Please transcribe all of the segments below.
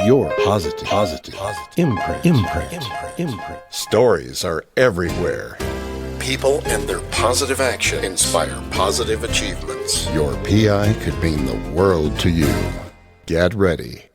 your positive imprint. Stories are everywhere. People and their positive action inspire positive achievements. Your PI could mean the world to you. Get ready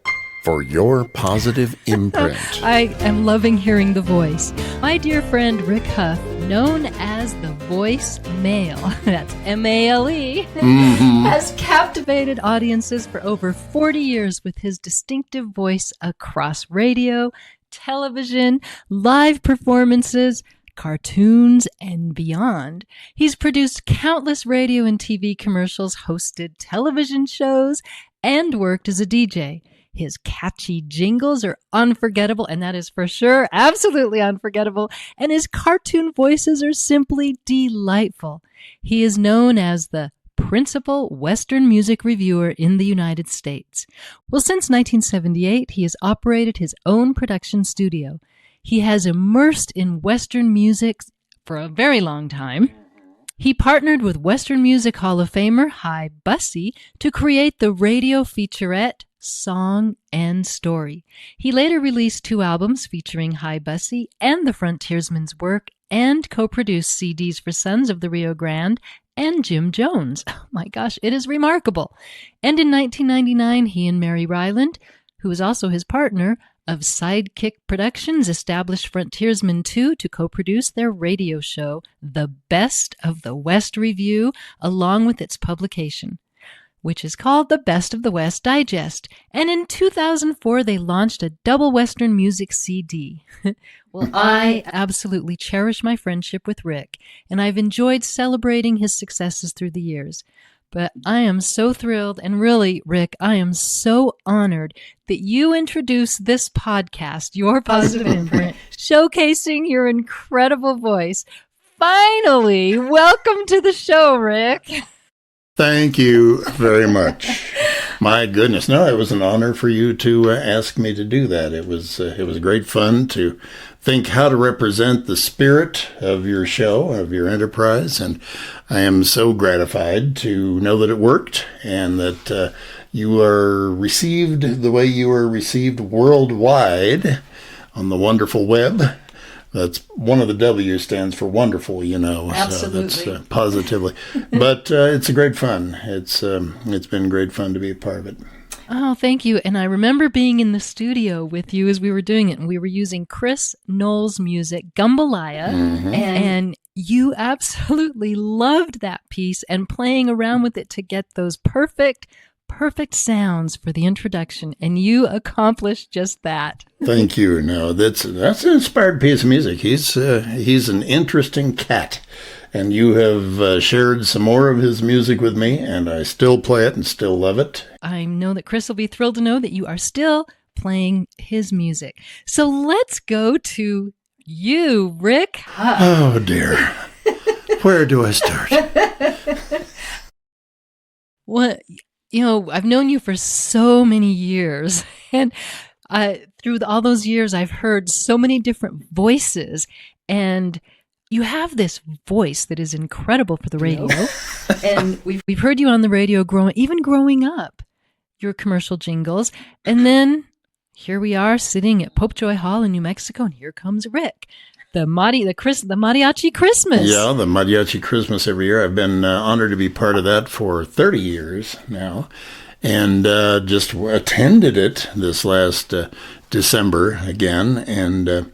for your positive imprint. I am loving hearing the voice. My dear friend Rick Huff, known as the voice male, that's M-A-L-E, has captivated audiences for over 40 years with his distinctive voice across radio, television, live performances, cartoons, and beyond. He's produced countless radio and TV commercials, hosted television shows, and worked as a DJ. His catchy jingles are unforgettable, and that is for sure absolutely unforgettable, and his cartoon voices are simply delightful. He is known as the principal Western music reviewer in the United States. Well, since 1978, he has operated his own production studio. He has immersed in Western music for a very long time. He partnered with Western Music Hall of Famer Hi Busse to create the radio featurette Song and Story. He later released 2 albums featuring Hi Busse and the Frontiersman's work and co-produced CDs for Sons of the Rio Grande and Jim Jones. Oh my gosh, it is remarkable. And in 1999, he and Mary Ryland, who was also his partner of Sidekick Productions, established Frontiersman 2 to co-produce their radio show, The Best of the West Review, along with its publication, which is called the Best of the West Digest. And in 2004, they launched a double Western music CD. Well, I absolutely cherish my friendship with Rick, and I've enjoyed celebrating his successes through the years. But I am so thrilled, and really, Rick, I am so honored that you introduced this podcast, Your Positive Imprint, showcasing your incredible voice. Finally, welcome to the show, Rick. Thank you very much. My goodness, no, it was an honor for you to ask me to do that. It was great fun to think how to represent the spirit of your show, of your enterprise, and I am so gratified to know that it worked and that you are received the way you are received worldwide on the wonderful web. That's one of the W stands for wonderful, you know. Absolutely. So that's positively. But it's a great fun. It's been great fun to be a part of it. Oh, thank you. And I remember being in the studio with you as we were doing it, and we were using Chris Knowles' music, Gumbalaya, and you absolutely loved that piece and playing around with it to get those perfect sounds for the introduction, and you accomplished just that. Thank you. No, that's an inspired piece of music. He's an interesting cat, and you have shared some more of his music with me, and I still play it and still love it. I know that Chris will be thrilled to know that you are still playing his music. So let's go to you, Rick Huff. Oh dear, where do I start? What? You know, I've known you for so many years, and through all those years, I've heard so many different voices, and you have this voice that is incredible for the radio. And we've heard you on the radio growing up, your commercial jingles, and then here we are sitting at Popejoy Hall in New Mexico, and here comes Rick. The Mariachi Christmas. Yeah, the Mariachi Christmas every year. I've been honored to be part of that for 30 years now, and just attended it this last December again. And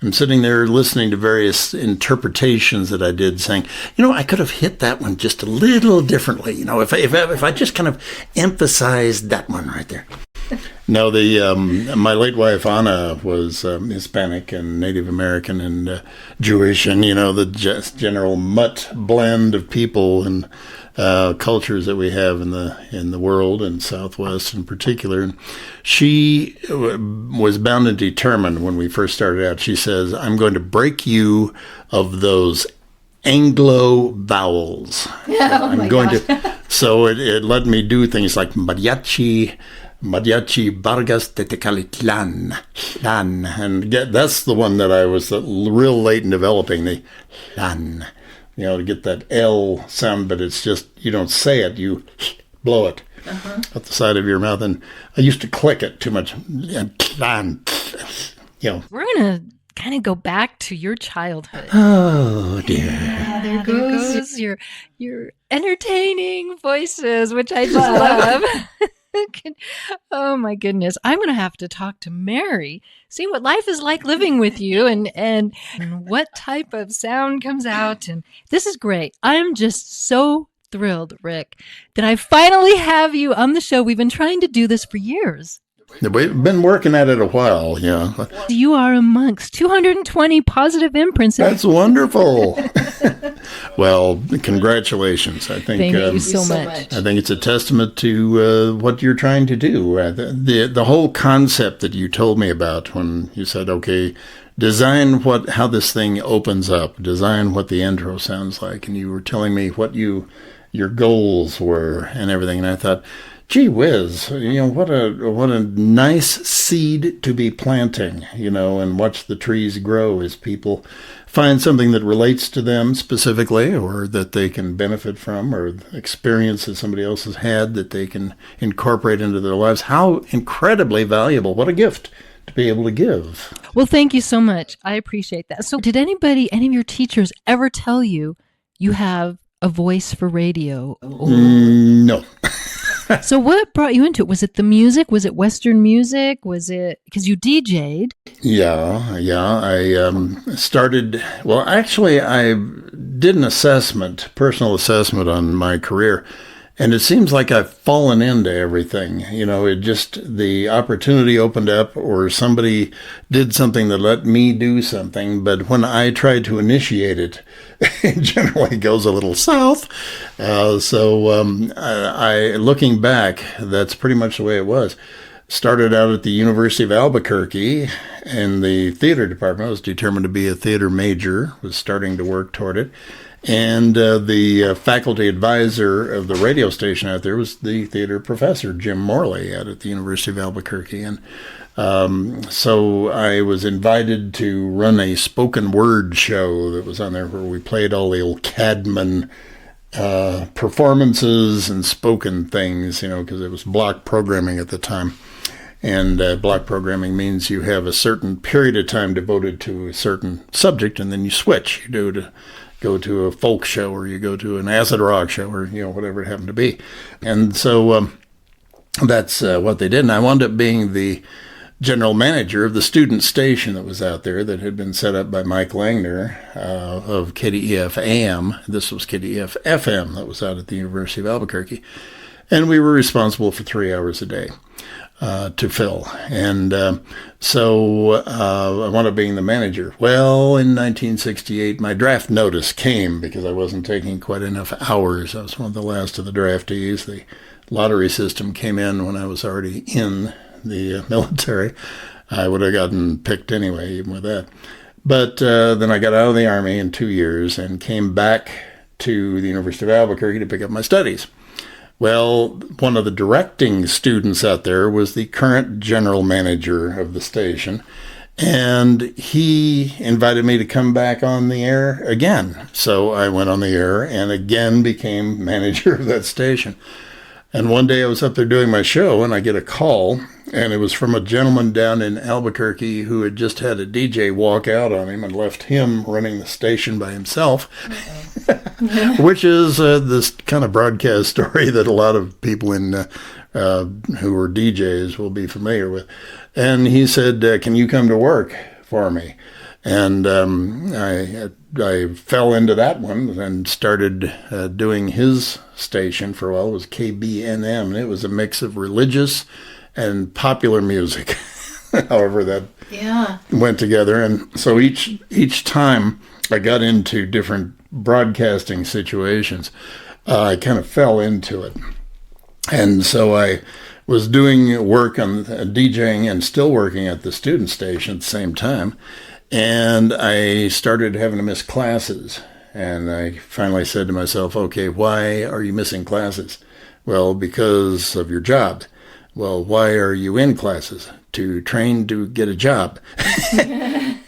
I'm sitting there listening to various interpretations that I did, saying, I could have hit that one just a little differently. If I just kind of emphasized that one right there. No, my late wife Anna was Hispanic and Native American and Jewish, and the general mutt blend of people and cultures that we have in the world and Southwest in particular. And she was bound and determined when we first started out. She says, "I'm going to break you of those Anglo vowels." Yeah, I'm going to. So it let me do things like Mariachi Vargas de Tecalitlan, and that's the one that I was real late in developing, the Lan, to get that L sound, but it's just, you don't say it, you blow it. at the side of your mouth. And I used to click it too much. We're going to kind of go back to your childhood. Oh, dear. There goes your entertaining voices, which I just love. Oh my goodness. I'm going to have to talk to Mary, see what life is like living with you and what type of sound comes out. And this is great. I'm just so thrilled, Rick, that I finally have you on the show. We've been trying to do this for years. We've been working at it a while, yeah. You are amongst 220 positive imprints. That's wonderful. Well, congratulations. I think Thank you so much. I think it's a testament to what you're trying to do. The whole concept that you told me about when you said, okay, design how this thing opens up, design what the intro sounds like, and you were telling me what your goals were and everything, and I thought, gee whiz, what a nice seed to be planting, and watch the trees grow as people find something that relates to them specifically, or that they can benefit from, or experience that somebody else has had that they can incorporate into their lives. How incredibly valuable. What a gift to be able to give. Well, thank you so much. I appreciate that. So did any of your teachers ever tell you have a voice for radio? No. So what brought you into it? Was it the music? Was it Western music? Was it because you DJ'd? Yeah. I started, well, actually, I did an personal assessment on my career, and it seems like I've fallen into everything. It just, the opportunity opened up, or somebody did something that let me do something. But when I tried to initiate it, it generally goes a little south. Looking back, that's pretty much the way it was. Started out at the University of Albuquerque in the theater department. I was determined to be a theater major, was starting to work toward it. And the faculty advisor of the radio station out there was the theater professor, Jim Morley, out at the University of Albuquerque. And so I was invited to run a spoken word show that was on there where we played all the old Cadman performances and spoken things, because it was block programming at the time. And block programming means you have a certain period of time devoted to a certain subject, and then you switch. Go to a folk show, or you go to an acid rock show, or whatever it happened to be. And so that's what they did. And I wound up being the general manager of the student station that was out there that had been set up by Mike Langner of KDEF AM. This was KDEF FM that was out at the University of Albuquerque. And we were responsible for 3 hours a day to fill. And so I wound up being the manager. Well, in 1968, my draft notice came because I wasn't taking quite enough hours. I was one of the last of the draftees. The lottery system came in when I was already in the military. I would have gotten picked anyway, even with that. But then I got out of the Army in 2 years and came back to the University of Albuquerque to pick up my studies. Well, one of the directing students out there was the current general manager of the station, and he invited me to come back on the air again. So I went on the air and again became manager of that station. And one day I was up there doing my show, and I get a call, and it was from a gentleman down in Albuquerque who had just had a DJ walk out on him and left him running the station by himself, which is this kind of broadcast story that a lot of people who are DJs will be familiar with. And he said, can you come to work for me? And I fell into that one and started doing his station for a while. It was KBNM, and it was a mix of religious and popular music. However, that went together. And so each time I got into different broadcasting situations, I kind of fell into it. And so I was doing work on DJing and still working at the student station at the same time. And I started having to miss classes. And I finally said to myself, okay, why are you missing classes? Well, because of your job. Well, why are you in classes? To train to get a job. I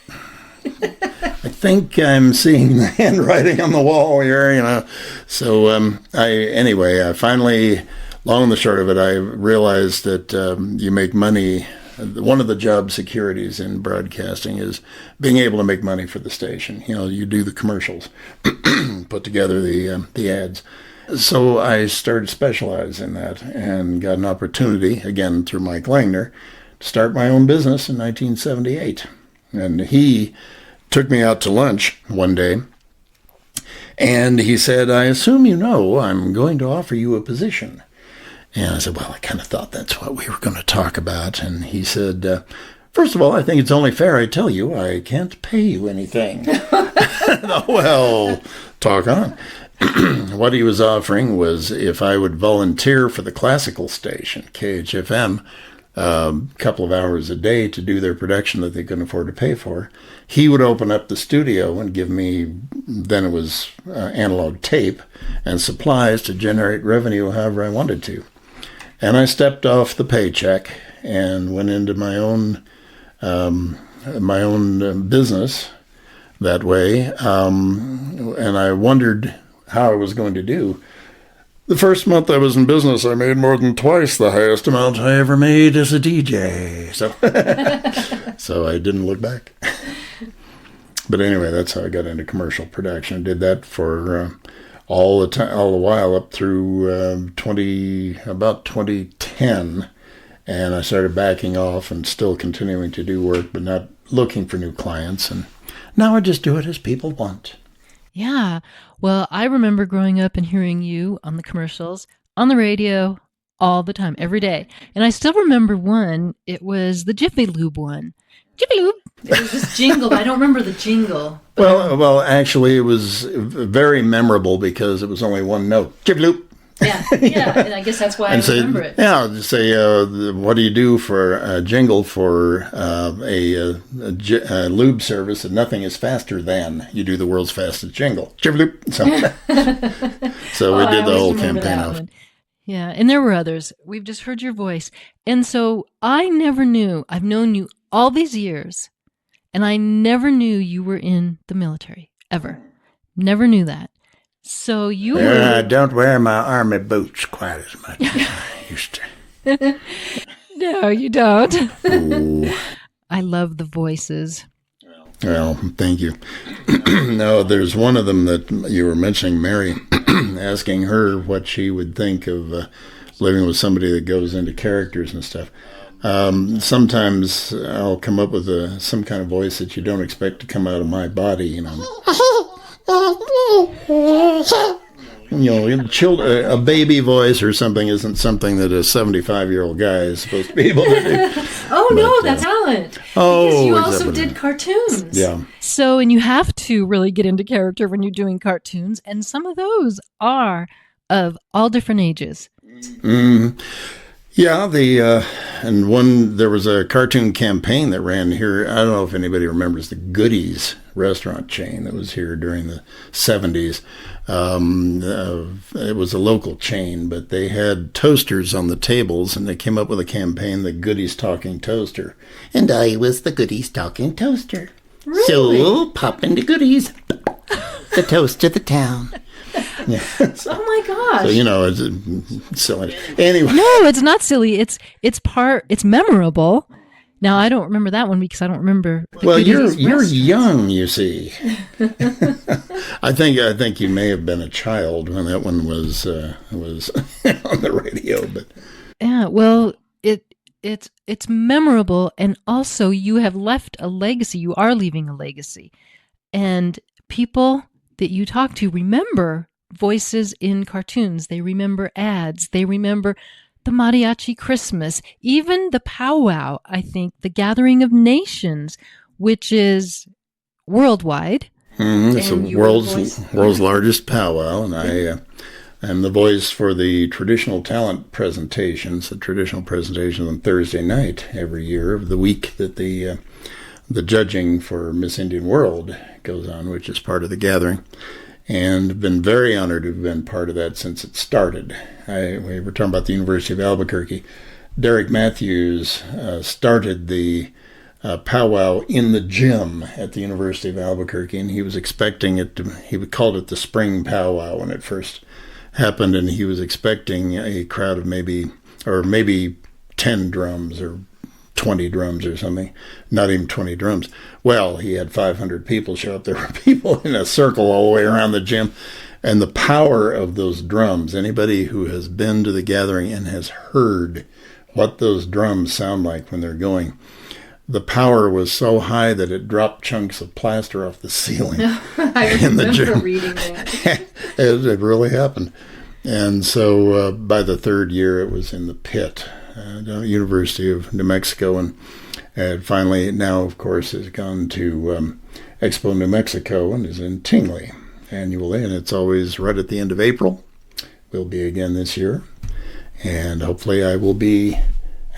think I'm seeing the handwriting on the wall here, So I finally long and the short of it, I realized that you make money. One of the job securities in broadcasting is being able to make money for the station. You do the commercials, put together the ads. So I started specializing in that and got an opportunity, again through Mike Langner, to start my own business in 1978. And he took me out to lunch one day, and he said, "I assume you know I'm going to offer you a position." And I said, "Well, I kind of thought that's what we were going to talk about." And he said, "First of all, I think it's only fair I tell you I can't pay you anything." Well, talk on. What he was offering was if I would volunteer for the classical station, KHFM, a couple of hours a day to do their production that they couldn't afford to pay for, he would open up the studio and give me, then it was analog tape and supplies to generate revenue however I wanted to. And I stepped off the paycheck and went into my own business that way. And I wondered how I was going to do. The first month I was in business, I made more than twice the highest amount I ever made as a DJ. So I didn't look back. But anyway, that's how I got into commercial production. I did that for all the while up through about 2010, and I started backing off and still continuing to do work, but not looking for new clients. And now I just do it as people want. Yeah. Well, I remember growing up and hearing you on the commercials, on the radio, all the time, every day. And I still remember one. It was the Jiffy Lube one. Jiffy Lube. It was this jingle. I don't remember the jingle. Well, actually, it was very memorable because it was only one note. Jiffy Lube. Yeah, and I guess that's why I remember it. Yeah, say, what do you do for a jingle for a lube service that nothing is faster than? You do the world's fastest jingle. Jiffy Lube. So we did the whole campaign off. Yeah, and there were others. We've just heard your voice. And so I never knew. I've known you all these years, and I never knew you were in the military, ever. Never knew that. So you were... I don't wear my army boots quite as much as I used to. No, you don't. Ooh. I love the voices. Well, thank you. No, there's one of them that you were mentioning, Mary, asking her what she would think of living with somebody that goes into characters and stuff. Sometimes I'll come up with some kind of voice that you don't expect to come out of my body, a baby voice or something isn't something that a 75-year-old guy is supposed to be able to do. No, that's talent. Oh, because you also did cartoons. Yeah. So, and you have to really get into character when you're doing cartoons, and some of those are of all different ages. Mm-hmm. Yeah, there was a cartoon campaign that ran here. I don't know if anybody remembers the Goodies restaurant chain that was here during the 70s. It was a local chain, but they had toasters on the tables, and they came up with a campaign, the Goodies Talking Toaster. And I was the Goodies Talking Toaster. Really? So pop into Goodies, the toast of the town. Yeah. Oh my gosh. So, it's silly. Anyway. No, it's not silly. It's memorable. Now, I don't remember that one because I don't remember. Well, you're young, you see. I think you may have been a child when that one was on the radio, but yeah, well, it's memorable, and also you have left a legacy. You are leaving a legacy, and people that you talk to remember voices in cartoons. They remember ads. They remember the Mariachi Christmas, even the powwow, I think, the Gathering of Nations, which is worldwide. Mm-hmm. It's the world's largest powwow, and I am the voice for the traditional talent presentations, the traditional presentations on Thursday night every year of the week that the judging for Miss Indian World goes on, which is part of the gathering. And been very honored to have been part of that since it started. We were talking about the University of Albuquerque. Derek Matthews started the powwow in the gym at the University of Albuquerque, and he was expecting it to, he called it the spring powwow when it first happened, and he was expecting a crowd of maybe 10 drums or 20 drums or something, not even 20 drums. Well, he had 500 people show up. There were people in a circle all the way around the gym. And the power of those drums, anybody who has been to the gathering and has heard what those drums sound like when they're going, the power was so high that it dropped chunks of plaster off the ceiling. I remember reading that. It really happened. And so by the third year, it was in the pit, University of New Mexico. And finally, now, of course, has gone to Expo New Mexico and is in Tingley annually. And it's always right at the end of April. Will be again this year. And hopefully I will be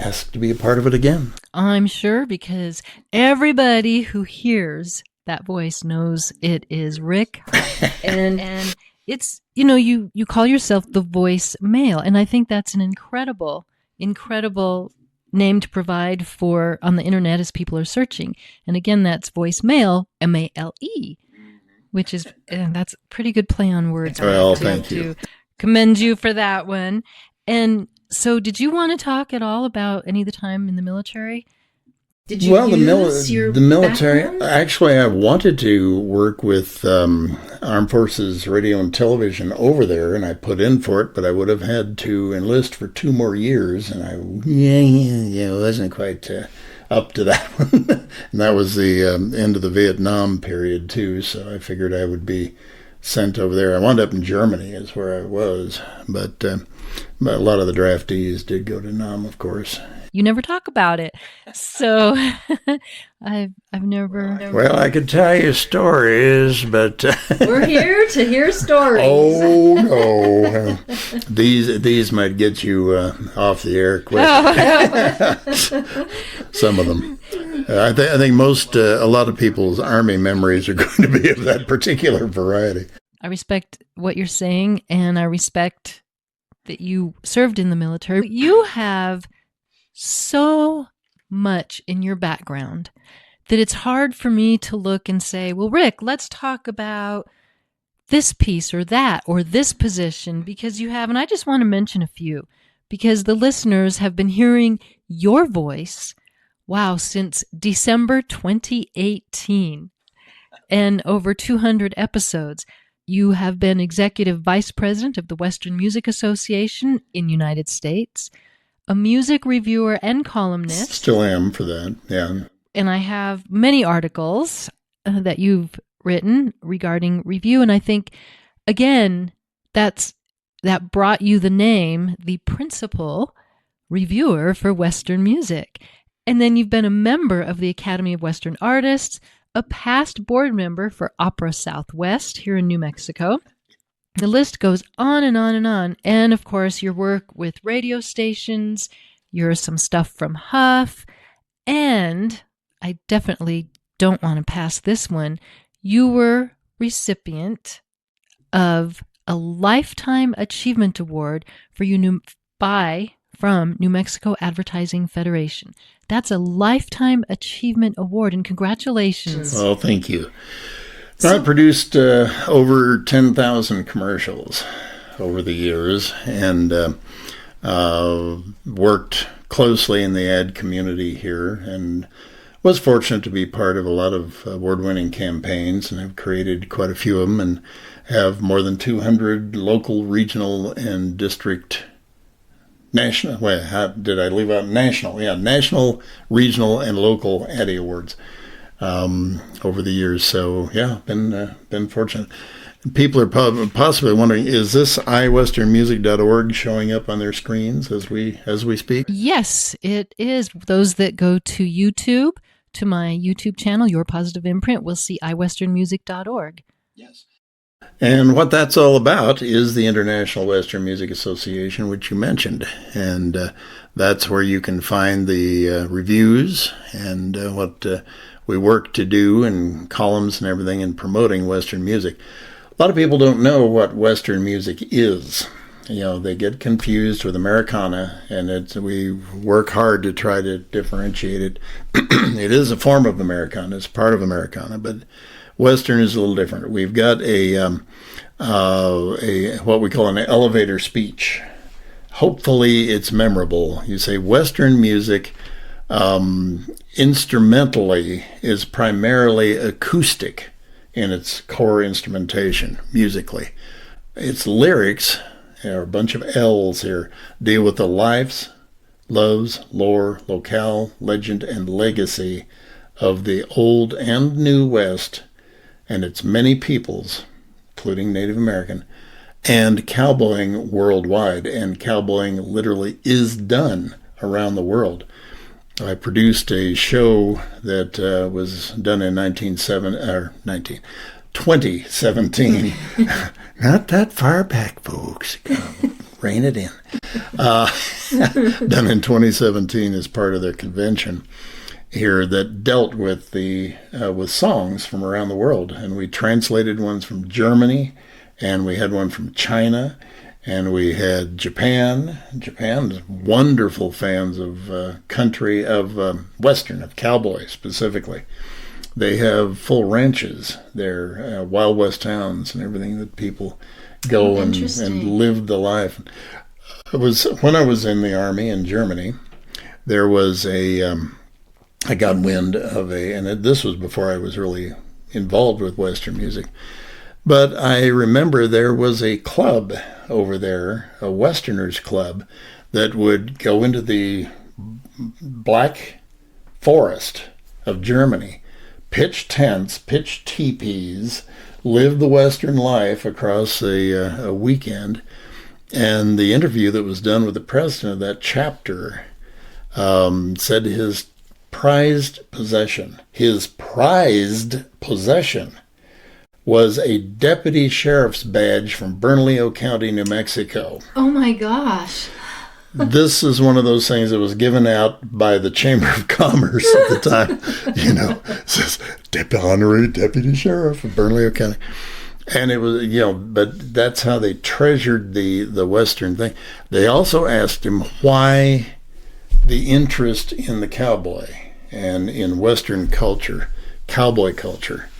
asked to be a part of it again. I'm sure, because everybody who hears that voice knows it is Rick. and it's, you call yourself the voice male. And I think that's an incredible name to provide for on the internet as people are searching. And again, that's voice male, M-A-L-E, which is, that's a pretty good play on words. Well, thank you. Commend you for that one. And so did you want to talk at all about any of the time in the military? Did you use the military, background? actually, I wanted to work with Armed Forces Radio and Television over there, and I put in for it, but I would have had to enlist for 2 more years, and I wasn't quite up to that one. And that was the end of the Vietnam period, too, so I figured I would be sent over there. I wound up in Germany is where I was, but a lot of the draftees did go to Nam, of course. You never talk about it. So I've never... Well, I could tell you stories, but... We're here to hear stories. Oh, no. These might get you off the air quick. Some of them. I think a lot of people's Army memories are going to be of that particular variety. I respect what you're saying, and I respect that you served in the military. You have so much in your background that it's hard for me to look and say, well, Rick, let's talk about this piece or that or this position, because you have, and I just want to mention a few, because the listeners have been hearing your voice, since December 2018 and over 200 episodes. You have been executive vice president of the Western Music Association in the United States, a music reviewer and columnist. Still am for that, yeah. And I have many articles that you've written regarding review. And I think, again, that brought you the name, the principal reviewer for Western music. And then you've been a member of the Academy of Western Artists, a past board member for Opera Southwest here in New Mexico. The list goes on and on and on. And of course, your work with radio stations, some stuff from Huff, and I definitely don't want to pass this one. You were recipient of a Lifetime Achievement Award from New Mexico Advertising Federation. That's a Lifetime Achievement Award, and congratulations. Oh, thank you. I produced over 10,000 commercials over the years and worked closely in the ad community here and was fortunate to be part of a lot of award-winning campaigns, and have created quite a few of them and have more than 200 local, regional, and district national. Wait, how did I leave out national? Yeah, national, regional, and local Addy Awards over the years. So yeah, been fortunate. People are possibly wondering, is this iwesternmusic.org showing up on their screens as we speak? Yes, it is. Those that go to YouTube, to my YouTube channel, Your Positive Imprint, will see iwesternmusic.org. Yes. And what that's all about is the International Western Music Association, which you mentioned. And that's where you can find the reviews and what we work to do, and columns and everything in promoting Western music. A lot of people don't know what Western music is. They get confused with Americana, and we work hard to try to differentiate it. It is a form of Americana. It's part of Americana, but Western is a little different. We've got a what we call an elevator speech. Hopefully it's memorable. You say Western music instrumentally is primarily acoustic in its core instrumentation musically. Its lyrics, there are a bunch of L's here, deal with the lives, loves, lore, locale, legend, and legacy of the old and new West and its many peoples, including Native American, and cowboying worldwide. And cowboying literally is done around the world. I produced a show that was done in 2017. Not that far back, folks. Rein it in. Done in 2017 as part of their convention here that dealt with with songs from around the world, and we translated ones from Germany, and we had one from China, and we had Japan. Japan's wonderful fans of country, of Western, of cowboy specifically. They have full ranches. They're Wild West towns and everything that people go and live the life. When I was in the Army in Germany, there was I got wind of this was before I was really involved with Western music, but I remember there was a club over there, a Westerners club, that would go into the Black Forest of Germany, pitch tents, pitch teepees, live the Western life across a weekend. And the interview that was done with the president of that chapter said his prized possession was a deputy sheriff's badge from Bernalillo County, New Mexico. Oh my gosh. This is one of those things that was given out by the Chamber of Commerce at the time. It says honorary deputy sheriff of Bernalillo County. And it was, but that's how they treasured the Western thing. They also asked him why the interest in the cowboy and in Western culture, cowboy culture,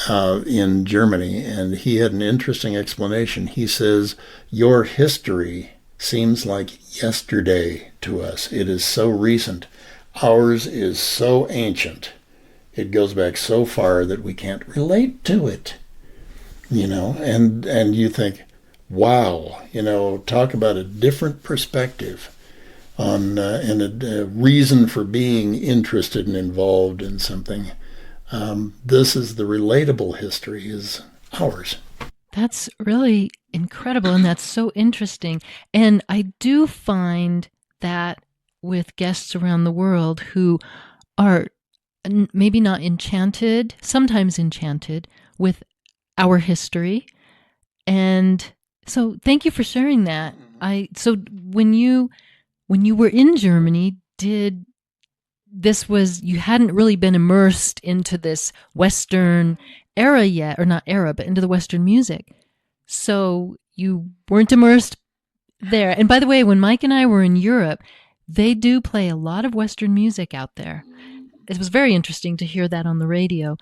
in Germany. And he had an interesting explanation. He says, your history seems like yesterday to us. It is so recent. Ours is so ancient. It goes back so far that we can't relate to it. And you think, wow, talk about a different perspective on and a reason for being interested and involved in something. This is the relatable history is ours. That's really incredible, and that's so interesting. And I do find that with guests around the world who are maybe not enchanted, sometimes enchanted with our history. And so thank you for sharing that. So when you were in Germany, you hadn't really been immersed into this Western era yet, or not era, but into the Western music. So you weren't immersed there. And by the way, when Mike and I were in Europe, they do play a lot of Western music out there. It was very interesting to hear that on the radio.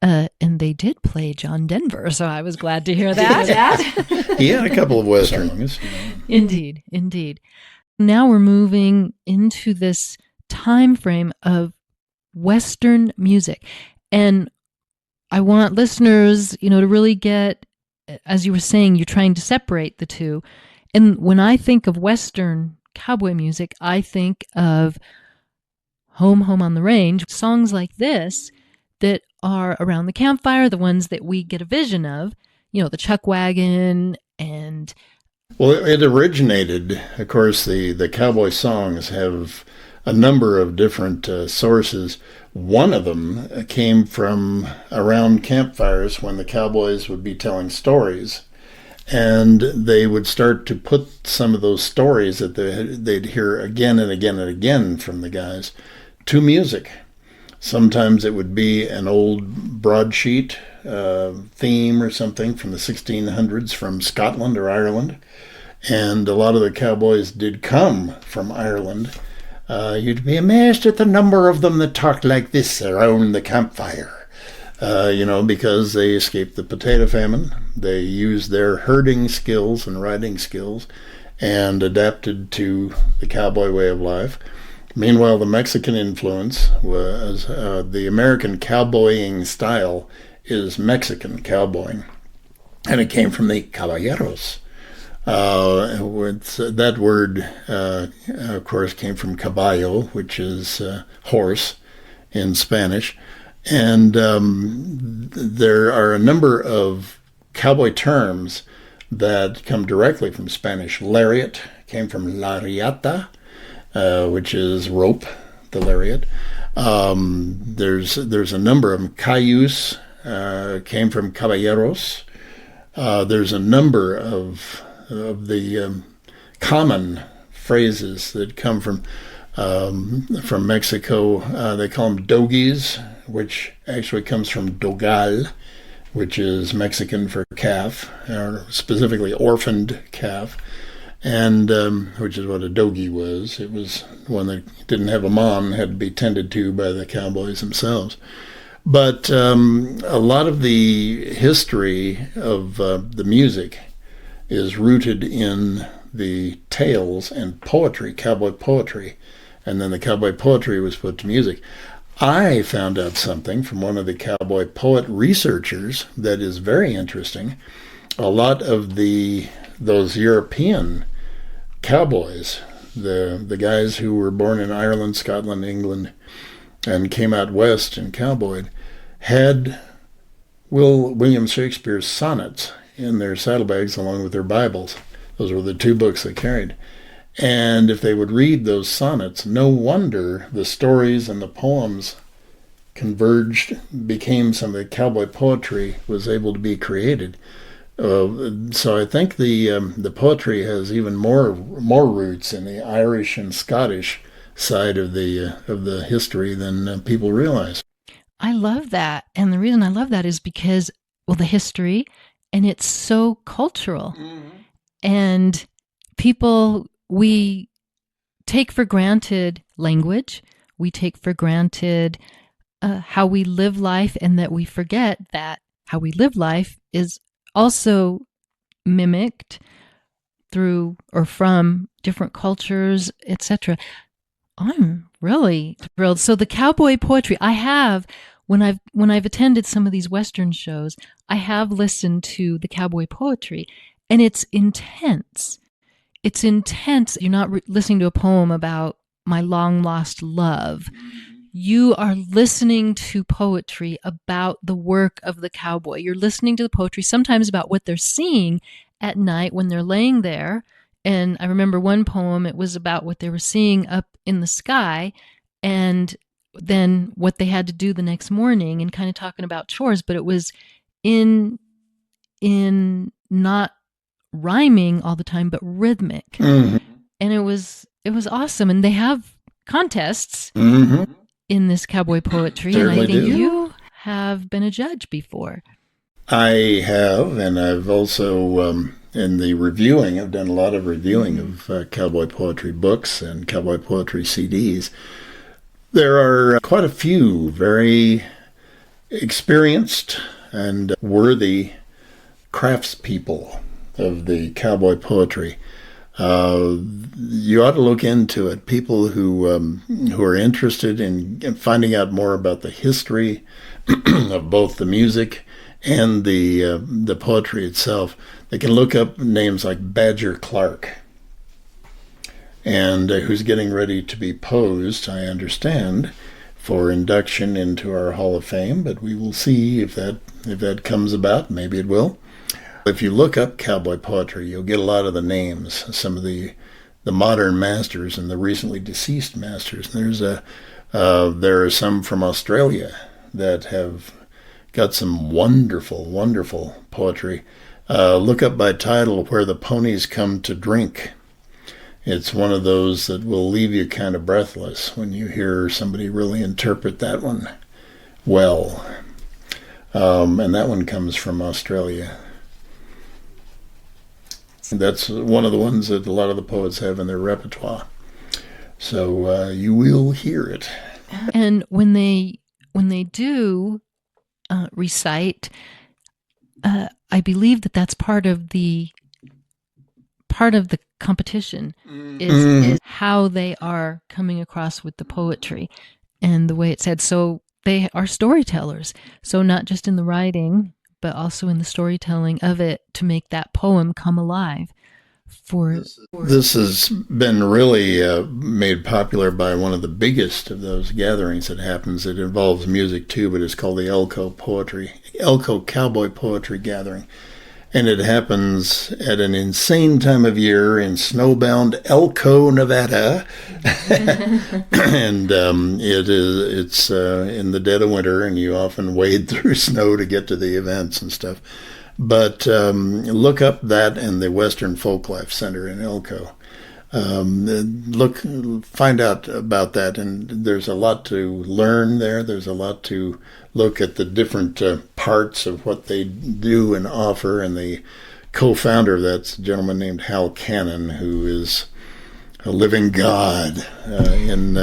And they did play John Denver, so I was glad to hear that. He had a couple of Westerns. Indeed, indeed. Now we're moving into this time frame of Western music. And I want listeners, to really get, as you were saying, you're trying to separate the two. And when I think of Western cowboy music, I think of Home, Home on the Range, songs like this that are around the campfire, the ones that we get a vision of, the chuck wagon and... Well, it originated, of course, the cowboy songs have a number of different sources. One of them came from around campfires when the cowboys would be telling stories, and they would start to put some of those stories that they'd hear again and again and again from the guys to music. Sometimes it would be an old broadsheet theme or something from the 1600s from Scotland or Ireland. And a lot of the cowboys did come from Ireland. You'd be amazed at the number of them that talked like this around the campfire. because they escaped the potato famine. They used their herding skills and riding skills and adapted to the cowboy way of life. Meanwhile, the Mexican influence was the American cowboying style is Mexican cowboying, and it came from the caballeros. That word, of course, came from caballo, which is horse in Spanish. And there are a number of cowboy terms that come directly from Spanish. Lariat came from lariata, which is rope, the lariat. There's a number of them. Cayuse came from caballeros. There's a number of the common phrases that come from Mexico. They call them dogies, which actually comes from dogal, which is Mexican for calf, or specifically orphaned calf, and which is what a dogie was. It was one that didn't have a mom, had to be tended to by the cowboys themselves. But a lot of the history of the music is rooted in the tales and poetry, cowboy poetry, and then the cowboy poetry was put to music. I found out something from one of the cowboy poet researchers that is very interesting. A lot of those European cowboys, the guys who were born in Ireland, Scotland, England, and came out west and cowboyed, had William Shakespeare's sonnets in their saddlebags along with their Bibles. Those were the two books they carried. And if they would read those sonnets, no wonder the stories and the poems converged, became some of the cowboy poetry was able to be created. So I think the poetry has even more roots in the Irish and Scottish side of the history than people realize. I love that. And the reason I love that is because, well, the history, and it's so cultural. Mm-hmm. And people, we take for granted language, we take for granted how we live life, and that we forget that how we live life is also mimicked through or from different cultures, etc. I'm really thrilled. So the cowboy poetry, I have, when I've attended some of these Western shows, I have listened to the cowboy poetry, and it's intense. It's intense. You're not listening to a poem about my long lost love. You are listening to poetry about the work of the cowboy. You're listening to the poetry sometimes about what they're seeing at night when they're laying there. And I remember one poem, it was about what they were seeing up in the sky and then what they had to do the next morning, and kind of talking about chores, but it was in not rhyming all the time, but rhythmic. Mm-hmm. And it was awesome. And they have contests mm-hmm. in this cowboy poetry. Certainly, and I think do. You have been a judge before. I have, and I've also, in the reviewing, I've done a lot of reviewing of cowboy poetry books and cowboy poetry CDs. There are quite a few very experienced and worthy craftspeople of the cowboy poetry. You ought to look into it. People who are interested in finding out more about the history of both the music and the poetry itself, they can look up names like Badger Clark, and who's getting ready to be posed, I understand, for induction into our Hall of Fame. But we will see if that comes about. Maybe it will. If you look up cowboy poetry, you'll get a lot of the names, some of the modern masters and the recently deceased masters. There are some from Australia that have got some wonderful, wonderful poetry. Look up by title Where the Ponies Come to Drink. It's one of those that will leave you kind of breathless when you hear somebody really interpret that one well. And that one comes from Australia. That's one of the ones that a lot of the poets have in their repertoire. So you will hear it. And when they do recite, I believe that's part of the competition is how they are coming across with the poetry and the way it's said. So they are storytellers. So not just in the writing, but also in the storytelling of it to make that poem come alive. This has been really made popular by one of the biggest of those gatherings that happens. It involves music too, but it's called the Elko Cowboy Poetry Gathering. And it happens at an insane time of year in snowbound Elko, Nevada. And it's in the dead of winter, and you often wade through snow to get to the events and stuff. But look up that and the Western Folklife Center in Elko. Find out about that, and there's a lot to learn there. There's a lot to look at the different parts of what they do and offer. And the co-founder of that's a gentleman named Hal Cannon, who is a living god in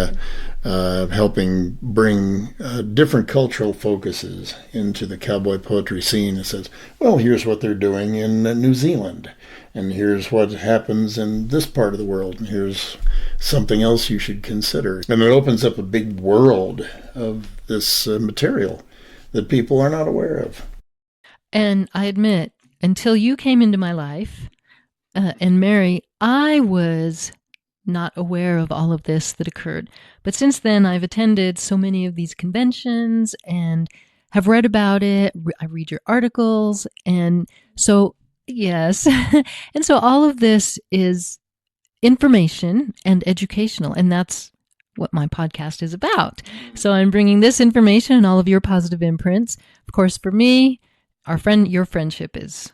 helping bring different cultural focuses into the cowboy poetry scene. It says, well, here's what they're doing in New Zealand, and here's what happens in this part of the world, and here's something else you should consider. And it opens up a big world of this material that people are not aware of. And I admit, until you came into my life, and Mary, I was not aware of all of this that occurred. But since then, I've attended so many of these conventions and have read about it. I read your articles. And so, yes. And so all of this is information and educational. And that's what my podcast is about. So I'm bringing this information and all of your positive imprints. Of course, for me, your friendship is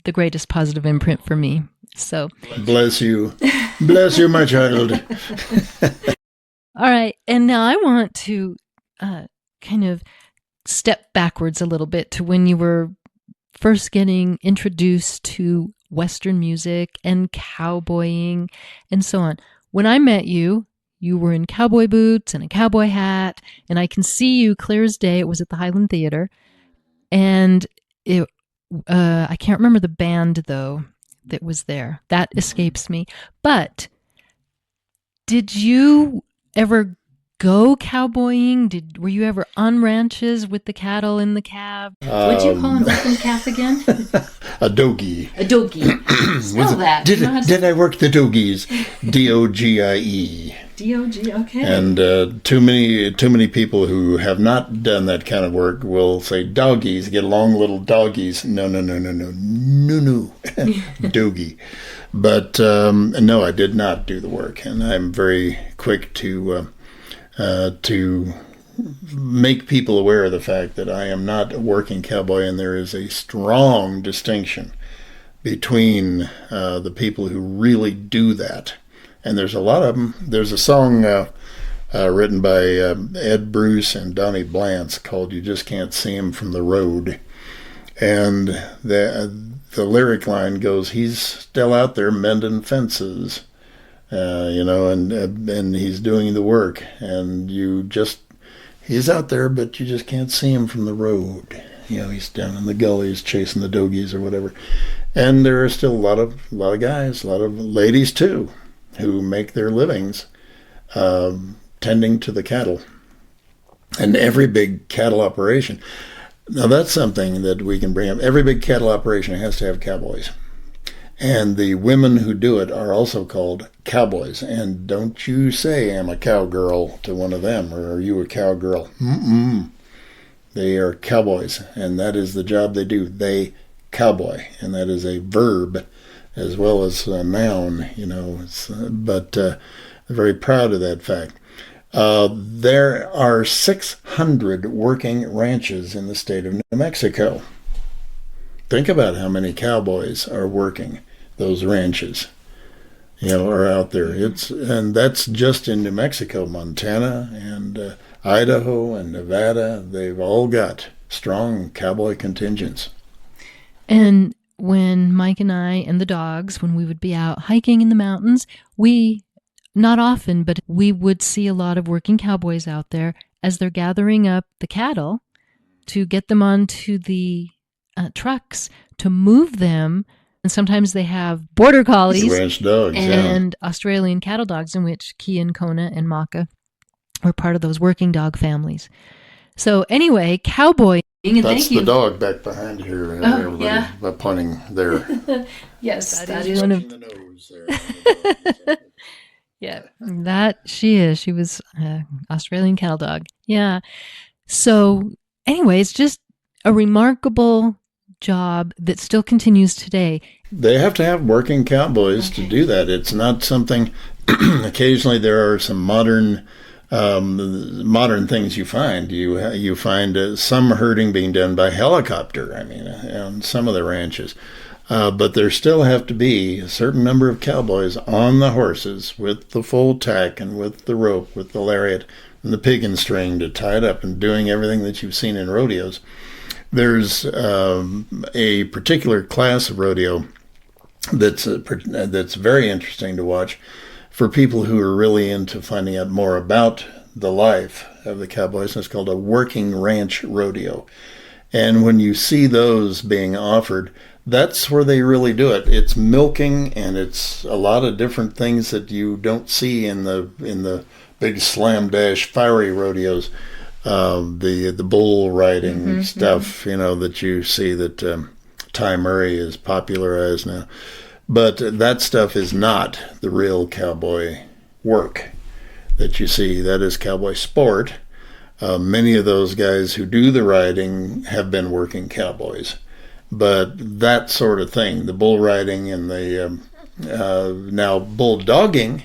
the greatest positive imprint for me. So bless you. Bless you, my child. All right. And now I want to kind of step backwards a little bit to when you were first getting introduced to Western music and cowboying and so on. When I met you, you were in cowboy boots and a cowboy hat, and I can see you clear as day. It was at the Highland Theater. And I can't remember the band, though, that was there. That escapes me. But did you ever go cowboying? Were you ever on ranches with the cattle in the cab? What'd you call an open calf again? A dogie. A dogie. Spell that. Did I work the dogies? D-O-G-I-E. D-O-G, okay. And too many people who have not done that kind of work will say doggies, get along little doggies. No. Dogie. But no, I did not do the work, and I'm very quick to make people aware of the fact that I am not a working cowboy, and there is a strong distinction between the people who really do that. And there's a lot of them. There's a song written by Ed Bruce and Donnie Blantz called "You Just Can't See Him from the Road." And the lyric line goes, he's still out there mending fences, and he's doing the work. And he's out there, but you just can't see him from the road. He's down in the gullies chasing the dogies or whatever. And there are still a lot of guys, a lot of ladies too, who make their livings tending to the cattle. And every big cattle operation, now that's something that we can bring up. Every big cattle operation has to have cowboys. And the women who do it are also called cowboys. And don't you say I'm a cowgirl to one of them, or are you a cowgirl? They are cowboys, and that is the job they do. They cowboy, and that is a verb as well as a noun, but very proud of that fact. There are 600 working ranches in the state of New Mexico. Think about how many cowboys are working those ranches, are out there. And that's just in New Mexico, Montana, and Idaho, and Nevada. They've all got strong cowboy contingents. And when Mike and I and the dogs, when we would be out hiking in the mountains, not often, but we would see a lot of working cowboys out there as they're gathering up the cattle to get them onto the trucks to move them. And sometimes they have border collies ranch dogs, and Australian cattle dogs, in which Kian, Kona, and Maka were part of those working dog families. So anyway, cowboy. That's the dog back behind here. Oh, yeah. Pointing there. Yes, that is one of the nose there. Yeah, that she is. She was Australian cattle dog. Yeah. So anyway, it's just a remarkable job that still continues today. They have to have working cowboys to do that. It's not something. Occasionally, there are some modern things you find. You find some herding being done by helicopter. I mean, on some of the ranches, but there still have to be a certain number of cowboys on the horses with the full tack and with the rope, with the lariat and the piggin string to tie it up, and doing everything that you've seen in rodeos. There's a particular class of rodeo that's very interesting to watch for people who are really into finding out more about the life of the cowboys. It's called a working ranch rodeo. And when you see those being offered, that's where they really do it. It's milking, and it's a lot of different things that you don't see in the big slam dash fiery rodeos. The bull riding stuff, that you see that Ty Murray is popularized now. But that stuff is not the real cowboy work that you see. That is cowboy sport. Many of those guys who do the riding have been working cowboys. But that sort of thing, the bull riding and the now bulldogging,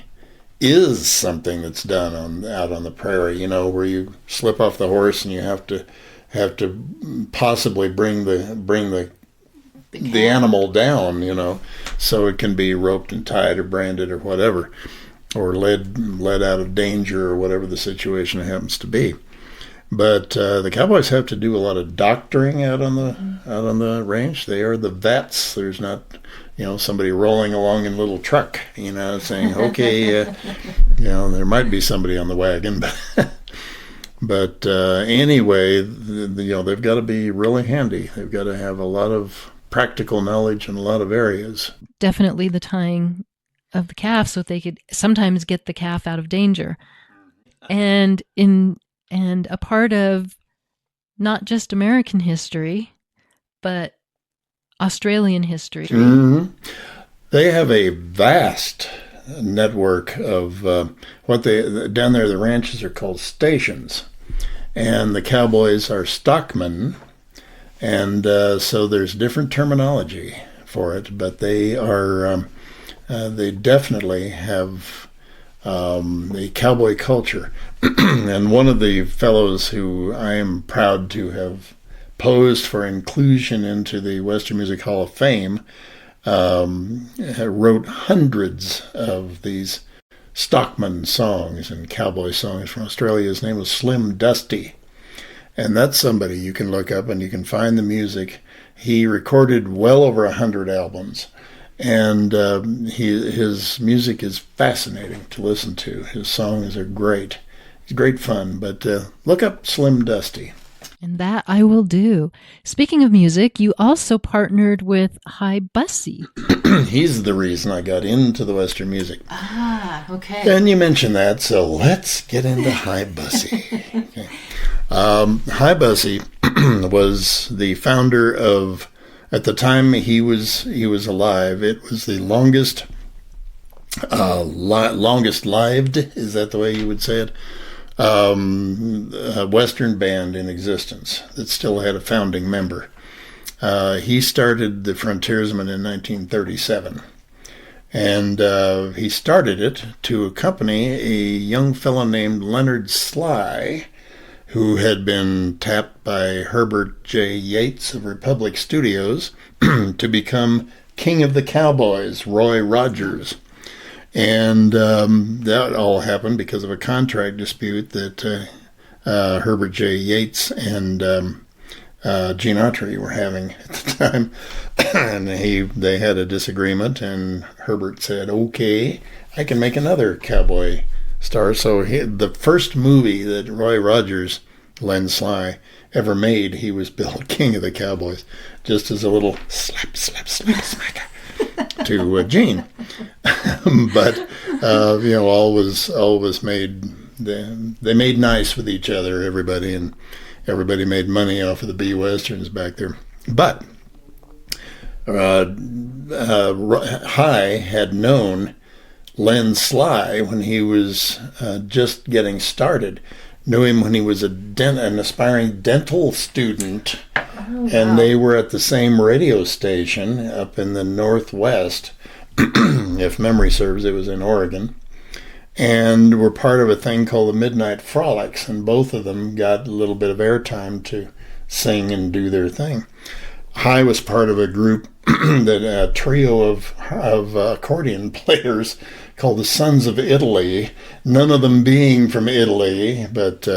is something that's done out on the prairie, where you slip off the horse and you have to possibly bring the animal down, so it can be roped and tied or branded or whatever, or led out of danger or whatever the situation happens to be. But the cowboys have to do a lot of doctoring out on the range. They are the vets. There's not somebody rolling along in a little truck, saying, okay, there might be somebody on the wagon, but anyway, they've got to be really handy. They've got to have a lot of practical knowledge in a lot of areas. Definitely the tying of the calf so that they could sometimes get the calf out of danger. And a part of not just American history, but Australian history. Mm-hmm. They have a vast network of down there, the ranches are called stations, and the cowboys are stockmen, and so there's different terminology for it, but they are they definitely have the cowboy culture. And one of the fellows who I am proud to have posed for inclusion into the Western Music Hall of Fame wrote hundreds of these stockman songs and cowboy songs from Australia. His name was Slim Dusty. And that's somebody you can look up and you can find the music. He recorded well over 100 albums. And his music is fascinating to listen to. His songs are great. It's great fun. But look up Slim Dusty. And that I will do. Speaking of music, you also partnered with Hi Busse. He's the reason I got into the Western music. Ah, okay. And you mentioned that, so let's get into Hi Busse. Okay. Hi Busse was the founder of, at the time he was alive, it was the longest lived, is that the way you would say it? Western band in existence that still had a founding member. He started the Frontiersmen in 1937, and he started it to accompany a young fellow named Leonard Sly, who had been tapped by Herbert J. Yates of Republic Studios to become King of the Cowboys, Roy Rogers. And that all happened because of a contract dispute that Herbert J. Yates and Gene Autry were having at the time. And they had a disagreement, and Herbert said, okay, I can make another cowboy star. So the first movie that Roy Rogers Len Sly ever made. He was billed King of the Cowboys, just as a little slap, smacker to Gene. But all was made. They made nice with each other, everybody, and everybody made money off of the B Westerns back there. But Hi had known Len Sly when he was just getting started. Knew him when he was an aspiring dental student, and they were at the same radio station up in the Northwest. If memory serves, it was in Oregon, and were part of a thing called the Midnight Frolics, and both of them got a little bit of airtime to sing and do their thing. Hi was part of a group, a trio of accordion players called the Sons of Italy. None of them being from Italy, but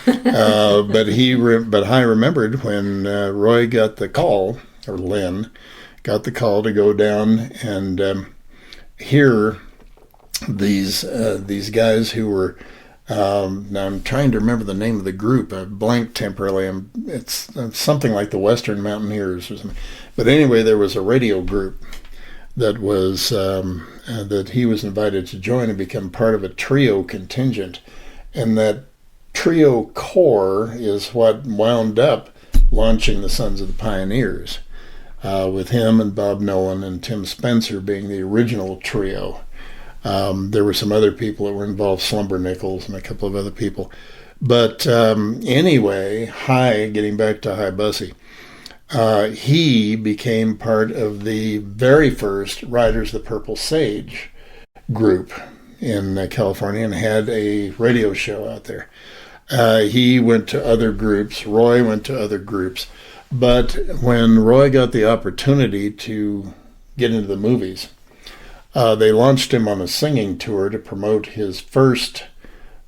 Hi remembered when Roy got the call, or Len got the call to go down and hear these guys who were. Now I'm trying to remember the name of the group. I blanked temporarily. It's something like the Western Mountaineers or something. But anyway, there was a radio group that was that he was invited to join and become part of a trio contingent, and that trio core is what wound up launching the Sons of the Pioneers, with him and Bob Nolan and Tim Spencer being the original trio. There were some other people that were involved, Slumber Nichols and a couple of other people. But anyway, getting back to Hi Busse, he became part of the very first Riders of the Purple Sage group in California and had a radio show out there. He went to other groups. Roy went to other groups. But when Roy got the opportunity to get into the movies, they launched him on a singing tour to promote his first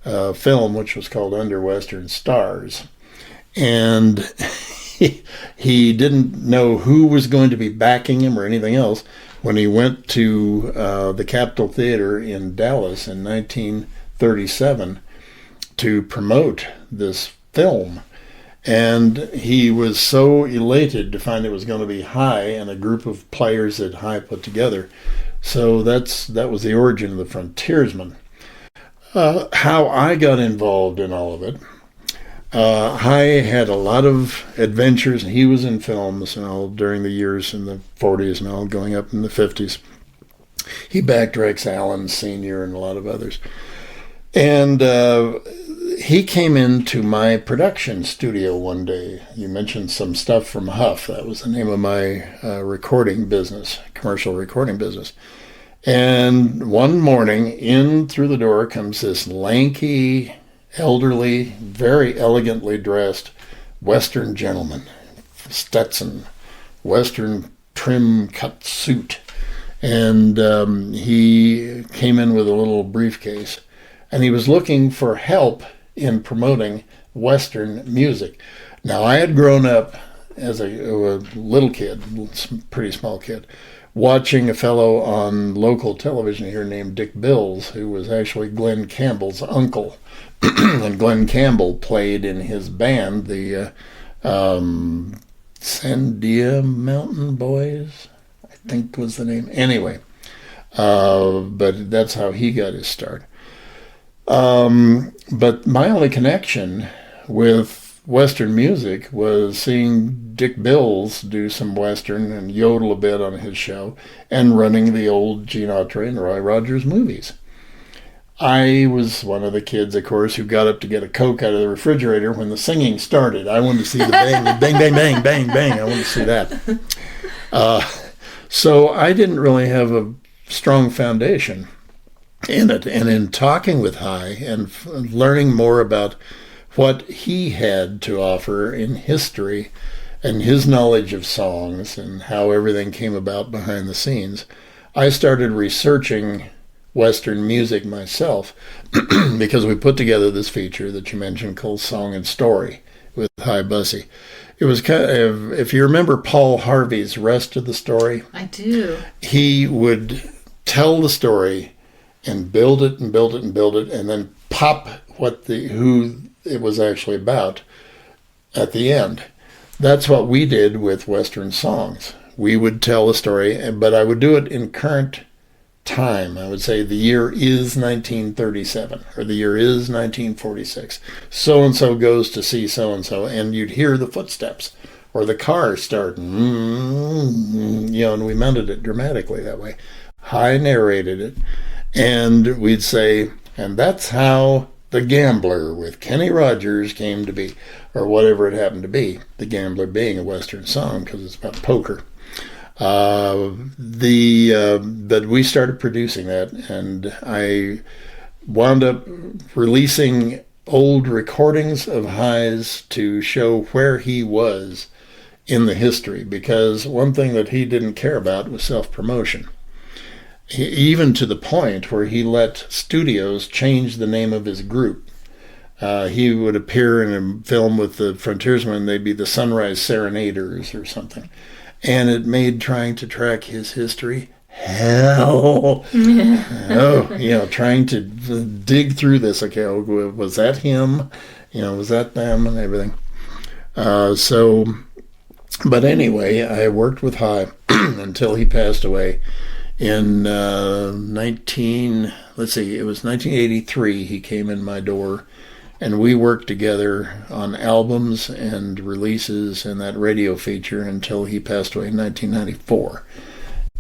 film, which was called Under Western Stars. And he didn't know who was going to be backing him or anything else when he went to the Capitol Theater in Dallas in 1937 to promote this film. And he was so elated to find it was going to be Hi and a group of players that Hi put together. So that was the origin of the Frontiersman. How I got involved in all of it. Hi had a lot of adventures. He was in films during the years in the 40s and all, going up in the 50s. He backed Rex Allen Sr. and a lot of others. And he came into my production studio one day. You mentioned some stuff from Huff. That was the name of my recording business, commercial recording business. And one morning, in through the door comes this lanky, elderly, very elegantly dressed Western gentleman, Stetson, Western trim cut suit. And he came in with a little briefcase. And he was looking for help in promoting Western music. Now, I had grown up as a little kid, pretty small kid, watching a fellow on local television here named Dick Bills, who was actually Glenn Campbell's uncle. And Glenn Campbell played in his band, the Sandia Mountain Boys, I think was the name. Anyway, but that's how he got his start. But my only connection with Western music was seeing Dick Bills do some Western and yodel a bit on his show and running the old Gene Autry and Roy Rogers movies. I was one of the kids, of course, who got up to get a Coke out of the refrigerator when the singing started. I wanted to see the bang, bang, bang, bang, bang, bang. I wanted to see that. So I didn't really have a strong foundation in it. And in talking with Hi and learning more about what he had to offer in history and his knowledge of songs and how everything came about behind the scenes, I started researching Western music myself because we put together this feature that you mentioned called Song and Story with Hi Busse. It was kind of, if you remember Paul Harvey's Rest of the Story. I do. He would tell the story and build it and build it and build it and then pop who it was actually about at the end. That's what we did with Western songs. We would tell a story, but I would do it in current time. I would say the year is 1937, or the year is 1946. So-and-so goes to see so-and-so, and you'd hear the footsteps, or the car starting, and we mounted it dramatically that way. Hi narrated it, and we'd say, and that's how The Gambler with Kenny Rogers came to be, or whatever it happened to be, The Gambler being a Western song because it's about poker. But we started producing that, and I wound up releasing old recordings of Hi's to show where he was in the history, because one thing that he didn't care about was self-promotion. Even to the point where he let studios change the name of his group. He would appear in a film with the Frontiersmen, they'd be the Sunrise Serenaders or something. And it made trying to track his history hell. Trying to dig through this. Okay, was that him? Was that them and everything? But anyway, I worked with Hi until he passed away in it was 1983. He came in my door, and we worked together on albums and releases and that radio feature until he passed away in 1994.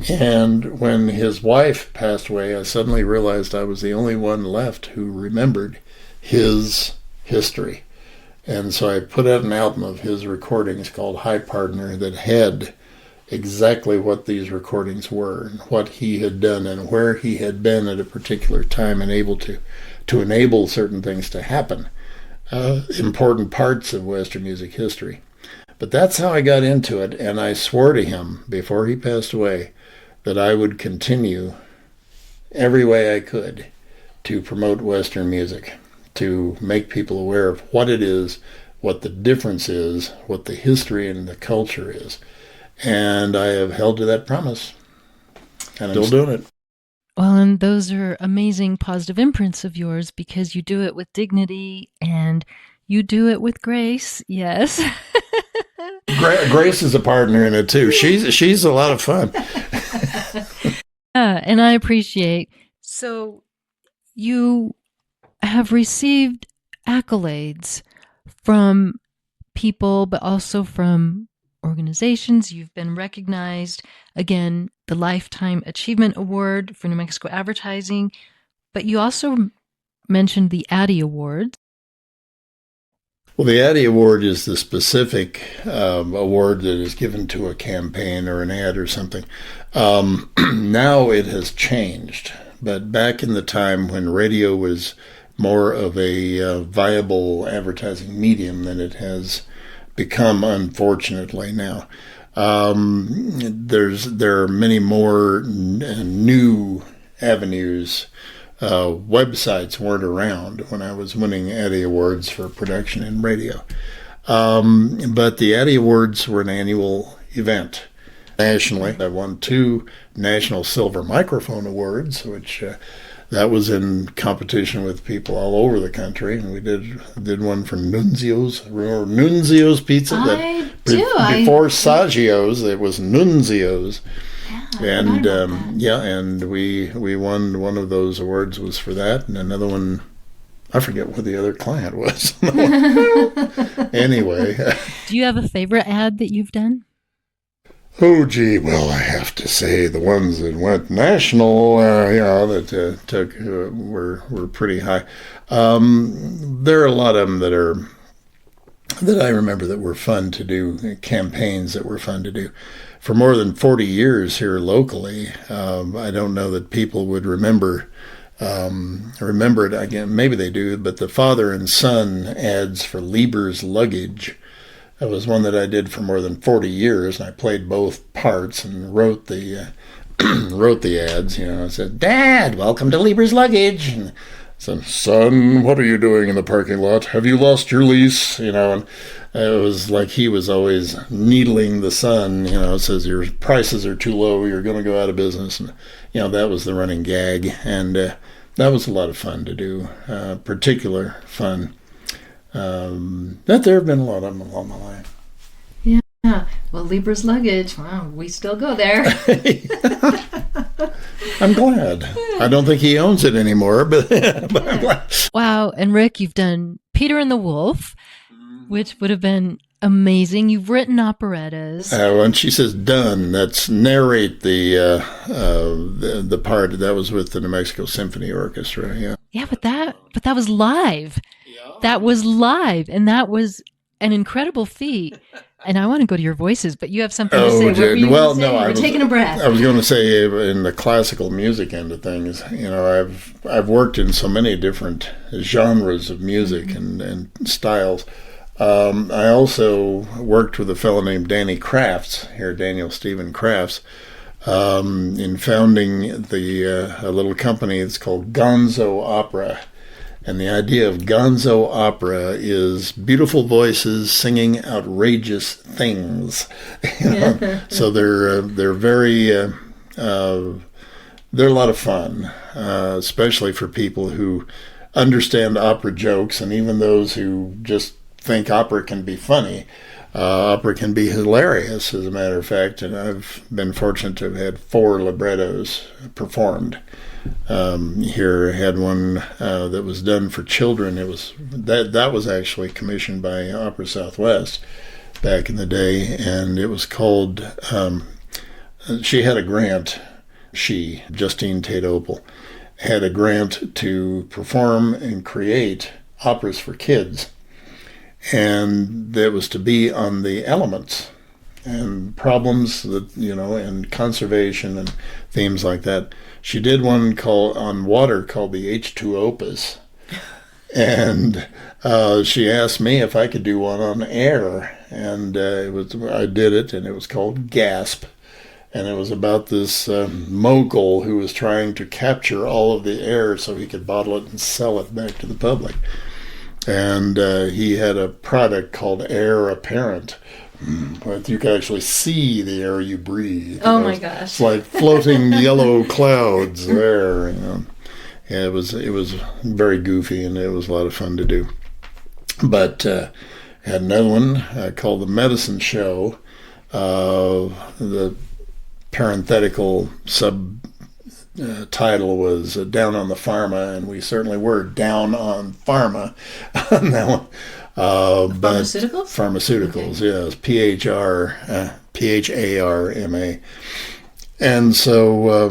And when his wife passed away, I suddenly realized I was the only one left who remembered his history. And so I put out an album of his recordings called Hi Partner that had exactly what these recordings were and what he had done and where he had been at a particular time and able to enable certain things to happen. Important parts of Western music history. But that's how I got into it, and I swore to him before he passed away that I would continue every way I could to promote Western music, to make people aware of what it is, what the difference is, what the history and the culture is. And I have held to that promise, and I'm still doing it. Well, and those are amazing positive imprints of yours, because you do it with dignity and you do it with grace. Yes. Grace is a partner in it too. She's a lot of fun. And I appreciate. So you have received accolades from people, but also from organizations. You've been recognized, again, the Lifetime Achievement Award for New Mexico Advertising, but you also mentioned the Addy Award. Well, the Addy Award is the specific award that is given to a campaign or an ad or something. Now it has changed, but back in the time when radio was more of a viable advertising medium than it has become, unfortunately, now. There are many more new avenues. Websites weren't around when I was winning Addy Awards for production in radio. But the Addy Awards were an annual event nationally. I won 2 National Silver Microphone Awards, which that was in competition with people all over the country. And we did one for Nunzio's. Remember Nunzio's Pizza? I do. Before Saggio's, it was Nunzio's. And and we won one of those awards was for that, and another one, I forget what the other client was. Anyway. Do you have a favorite ad that you've done? Oh, gee, well, I have to say the ones that went national, that took were pretty high. There are a lot of them that I remember that were fun to do, campaigns that were fun to do. For more than 40 years here locally, I don't know that people would remember it again. Maybe they do, but the father and son ads for Lieber's Luggage. That was one that I did for more than 40 years, and I played both parts and wrote the ads. I said, "Dad, welcome to Lieber's Luggage." And I said, "Son, what are you doing in the parking lot? Have you lost your lease?" And it was like he was always needling the son. Says your prices are too low, you're going to go out of business, and that was the running gag, and that was a lot of fun to do. Particular fun. But there have been a lot of them along the line. Yeah. Well, Libra's luggage. Wow, we still go there. I'm glad. I don't think he owns it anymore, but I'm glad. Wow. And Rick, you've done Peter and the Wolf, which would have been amazing. You've written operettas. When she says done, that's narrate the part that was with the New Mexico Symphony Orchestra. Yeah. Yeah, but that was live. Yeah. That was live, and that was an incredible feat. And I want to go to your voices, but you have something to say. We're taking a breath. I was going to say, in the classical music end of things, I've worked in so many different genres of music and styles. I also worked with a fellow named Danny Crafts, Daniel Stephen Crafts, in founding a little company that's called Gonzo Opera. And the idea of Gonzo Opera is beautiful voices singing outrageous things. So they're very they're a lot of fun, especially for people who understand opera jokes, and even those who just think opera can be funny. Opera can be hilarious, as a matter of fact, and I've been fortunate to have had 4 librettos performed. Here I had one that was done for children. It was that was actually commissioned by Opera Southwest back in the day, and it was called. She had a grant. Justine Tate Opal, had a grant to perform and create operas for kids, and that was to be on the elements and problems that and conservation and themes like that. She did one on water called the H2 Opus, and she asked me if I could do one on air, and I did it, and it was called Gasp, and it was about this mogul who was trying to capture all of the air so he could bottle it and sell it back to the public, and he had a product called Air Apparent. But you can actually see the air you breathe. Oh my gosh! It's like floating yellow clouds there. Yeah, it was very goofy, and it was a lot of fun to do. But I had another one called The Medicine Show. The parenthetical title was Down on the Pharma, and we certainly were down on pharma on that one. Pharmaceuticals? Pharmaceuticals, okay. Yes. PHARMA. And so...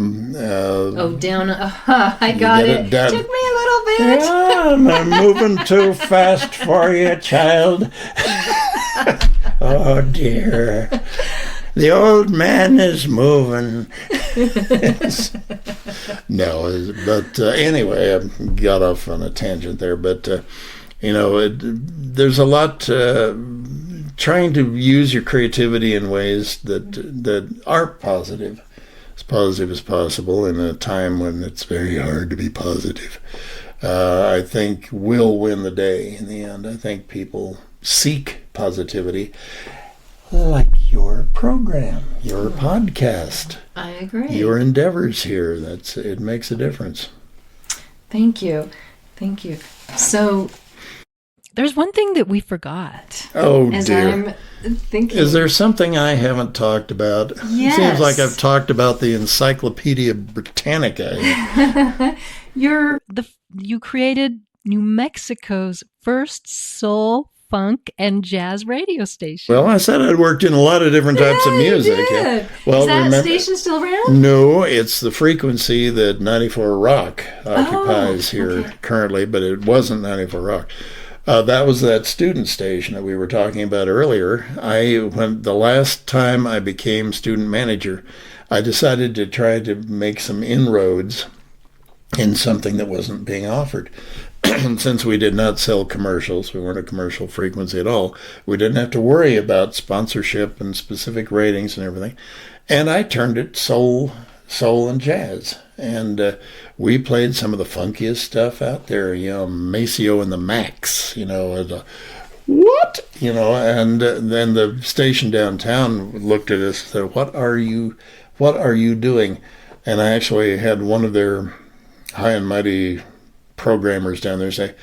down... I got it. Took me a little bit. Yeah, I'm moving too fast for you, child. Oh, dear. The old man is moving. No, but anyway, I got off on a tangent there, but... there's a lot trying to use your creativity in ways that are positive as possible in a time when it's very hard to be positive. I think will win the day in the end. I think people seek positivity, like your program, your podcast. I agree. Your endeavors here. It makes a difference. Thank you. So... there's one thing that we forgot. Oh, as dear. I'm thinking. Is there something I haven't talked about? Yes. It seems like I've talked about the Encyclopedia Britannica. You created New Mexico's first soul, funk, and jazz radio station. Well, I said I'd worked in a lot of different types of music. You did. Yeah. Well, is that station still around? No, it's the frequency that 94 Rock occupies here currently, but it wasn't 94 Rock. That was that student station that we were talking about earlier. When the last time I became student manager, I decided to try to make some inroads in something that wasn't being offered. And since we did not sell commercials, we weren't a commercial frequency at all, we didn't have to worry about sponsorship and specific ratings and everything. And I turned it soul and jazz. And we played some of the funkiest stuff out there, Maceo and the Max, what? And then the station downtown looked at us and said, what are you doing? And I actually had one of their high and mighty programmers down there say,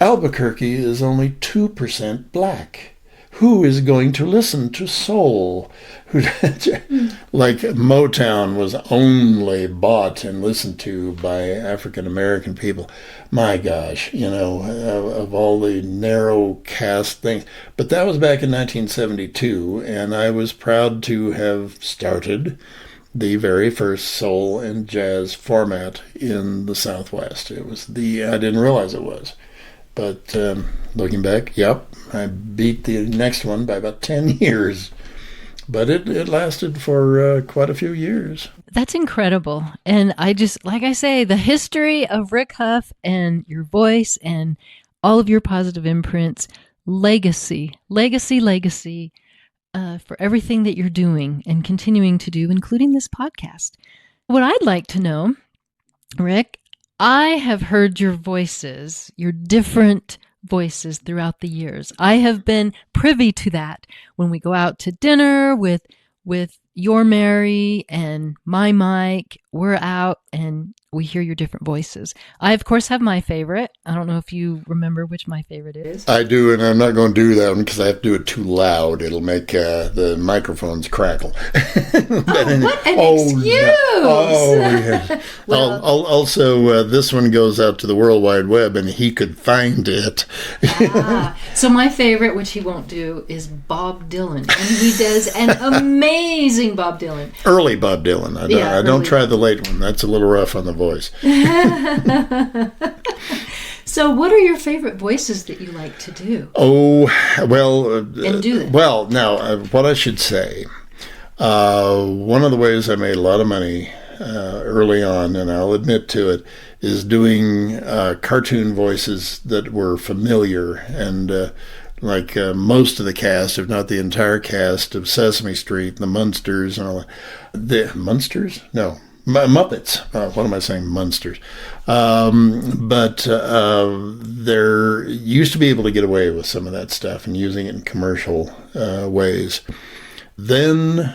Albuquerque is only 2% black. Who is going to listen to soul? Like Motown was only bought and listened to by African American people. My gosh, of all the narrow cast things. But that was back in 1972, and I was proud to have started the very first soul and jazz format in the Southwest. I didn't realize it was. But looking back, yep, I beat the next one by about 10 years. But it lasted for quite a few years. That's incredible. And like I say, the history of Rick Huff and your voice and all of your Positive Imprints, legacy for everything that you're doing and continuing to do, including this podcast. What I'd like to know, Rick, I have heard your voices, your different voices throughout the years. I have been privy to that when we go out to dinner with your Mary and my Mike. We're out and we hear your different voices. I, of course, have my favorite. I don't know if you remember which my favorite is. I do, and I'm not going to do that one because I have to do it too loud. It'll make the microphones crackle. What an excuse! Yeah. Well, also, this one goes out to the World Wide Web, and he could find it. So my favorite, which he won't do, is Bob Dylan. And he does an amazing Bob Dylan. Early Bob Dylan. I don't try the late one. That's a little rough on the voice. So what are your favorite voices that you like to do? Oh, well. And do them. Well, now, what I should say, one of the ways I made a lot of money early on, and I'll admit to it, is doing cartoon voices that were familiar and like most of the cast, if not the entire cast of Sesame Street, the Munsters and all that. The Munsters? No. Muppets. What am I saying? Munsters. But there used to be able to get away with some of that stuff and using it in commercial ways. Then